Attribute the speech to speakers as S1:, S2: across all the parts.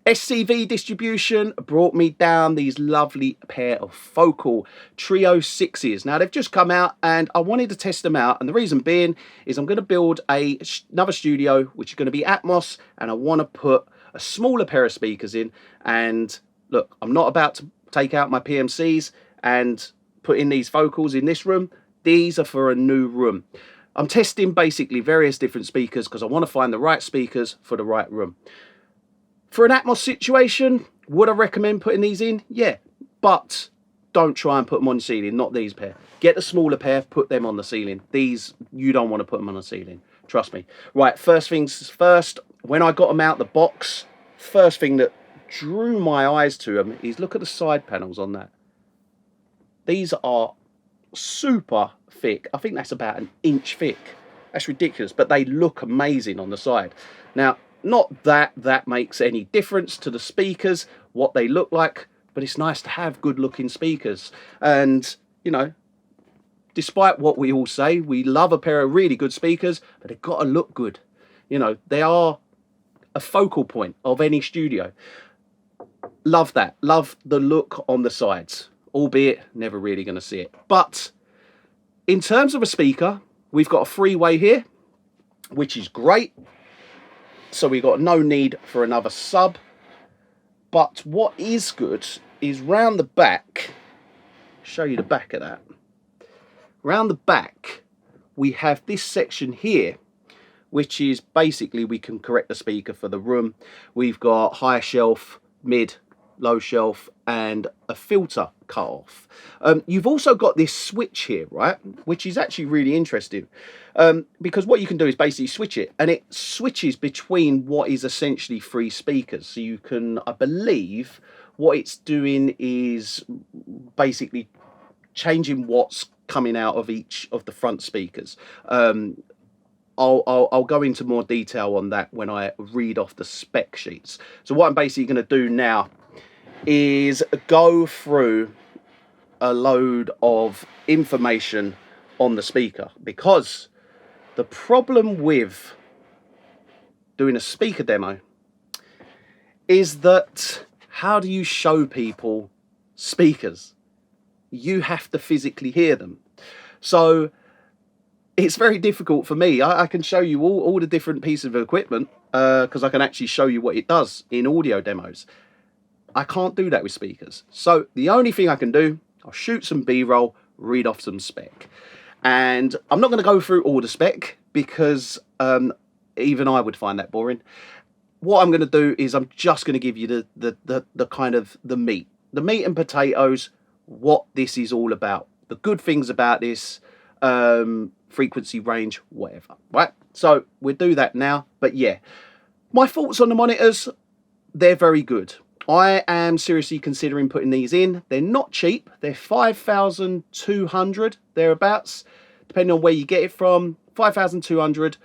S1: SCV Distribution brought me down these lovely pair of Focal Trio 6s. Now they've just come out and I wanted to test them out, and the reason being is I'm going to build another studio which is going to be Atmos, and I want to put a smaller pair of speakers in. And look, I'm not about to take out my PMCs and put in these Focals in this room. These are for a new room. I'm testing basically various different speakers because I want to find the right speakers for the right room. For an Atmos situation, would I recommend putting these in? Yeah, but don't try and put them on the ceiling, not these pair. Get the smaller pair, put them on the ceiling. These, you don't want to put them on the ceiling, trust me. Right, first things first, when I got them out the box, first thing that drew my eyes to them is look at the side panels on that. These are super thick. I think that's about an inch thick. That's ridiculous, but they look amazing on the side. Now, not that that makes any difference to the speakers, what they look like, but it's nice to have good looking speakers. And, you know, despite what we all say, we love a pair of really good speakers, but they've got to look good. You know, they are a focal point of any studio. Love that. Love the look on the sides, albeit never really going to see it. But in terms of a speaker, we've got a three-way here, which is great. So we've got no need for another sub. But what is good is round the back, show you the back of that. Round the back, we have this section here, which is basically we can correct the speaker for the room. We've got high shelf, mid, low shelf, and a filter cut off. You've also got this switch here, right, which is actually really interesting, because what you can do is basically switch it, and it switches between what is essentially three speakers. So you can, I believe what it's doing is basically changing what's coming out of each of the front speakers. I'll go into more detail on that when I read off the spec sheets. So what I'm basically going to do now is go through a load of information on the speaker, because the problem with doing a speaker demo is that how do you show people speakers? You have to physically hear them. So it's very difficult for me. I can show you all the different pieces of equipment because I can actually show you what it does in audio demos. I can't do that with speakers. So the only thing I can do, I'll shoot some B-roll, read off some spec. And I'm not going to go through all the spec because even I would find that boring. What I'm going to do is I'm just going to give you the kind of the meat and potatoes, what this is all about, the good things about this, frequency range, whatever, right? So we'll do that now. But yeah, my thoughts on the monitors, they're very good. I am seriously considering putting these in. They're not cheap. They're 5,200 thereabouts, depending on where you get it from. 5,200,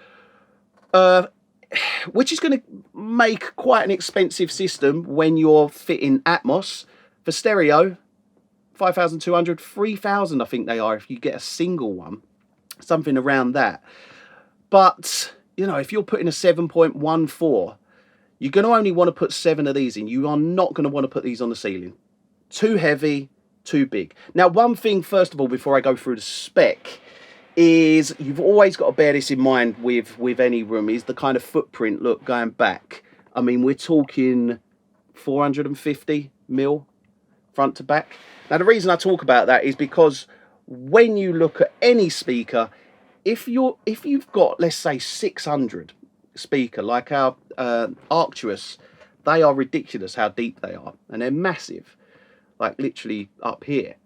S1: which is going to make quite an expensive system when you're fitting Atmos. For stereo, 5,200, 3,000 I think they are if you get a single one, something around that. But you know, if you're putting a 7.14, you're going to only want to put 7 of these in. You are not going to want to put these on the ceiling. Too heavy, too big. Now, one thing, first of all, before I go through the spec, is you've always got to bear this in mind with any room, is the kind of footprint, look, going back. I mean, we're talking 450 mil front to back. Now, the reason I talk about that is because when you look at any speaker, if you've got, let's say, 600 speaker like our Arcturus, they are ridiculous how deep they are, and they're massive, like literally up here.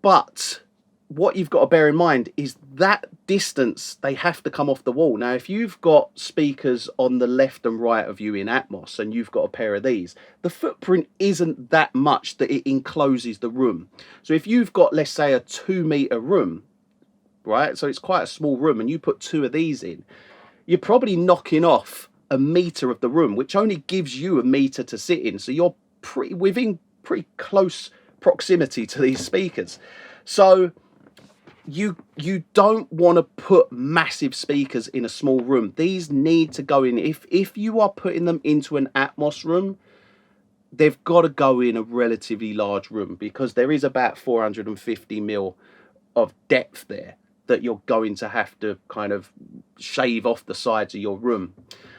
S1: But what you've got to bear in mind is that distance, they have to come off the wall. Now, if you've got speakers on the left and right of you in Atmos and you've got a pair of these, the footprint isn't that much that it encloses the room. So if you've got, let's say, a 2-meter room, right, so it's quite a small room, and you put 2 of these in, you're probably knocking off a meter of the room, which only gives you a meter to sit in. So you're within pretty close proximity to these speakers. So you don't want to put massive speakers in a small room. These need to go in, if you are putting them into an Atmos room, they've got to go in a relatively large room, because there is about 450 mil of depth there that you're going to have to kind of shave off the sides of your room.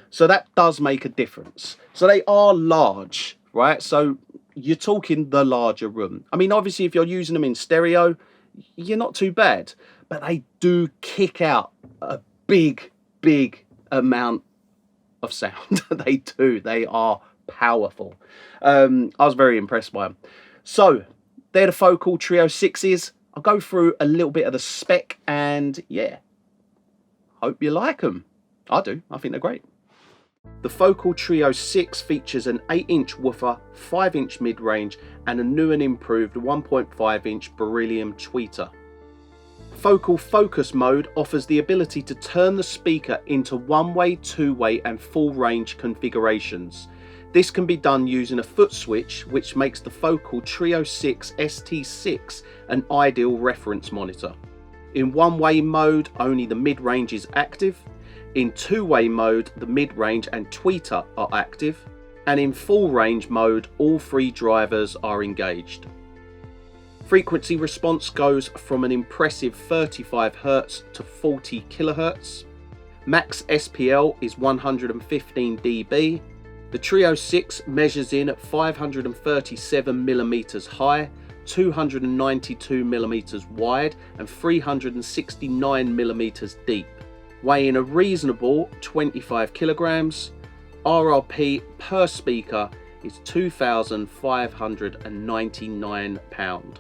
S1: So that does make a difference. So they are large, right? So you're talking the larger room. I mean, obviously, if you're using them in stereo, you're not too bad, but they do kick out a big amount of sound. They do. They are powerful. I was very impressed by them. So they're the Focal Trio 6s. I'll go through a little bit of the spec, and yeah, hope you like them. I do. I think they're great. The Focal Trio 6 features an 8-inch woofer, 5-inch mid-range, and a new and improved 1.5-inch beryllium tweeter. Focal Focus Mode offers the ability to turn the speaker into one-way, two-way, and full-range configurations. This can be done using a foot switch, which makes the Focal Trio 6 ST6 an ideal reference monitor. In one-way mode, only the mid-range is active. In two-way mode, the mid-range and tweeter are active, and in full-range mode, all three drivers are engaged. Frequency response goes from an impressive 35 Hz to 40 kHz. Max SPL is 115 dB. The Trio 6 measures in at 537mm high, 292mm wide, and 369mm deep. Weighing a reasonable 25 kilograms, RRP per speaker is £2,599.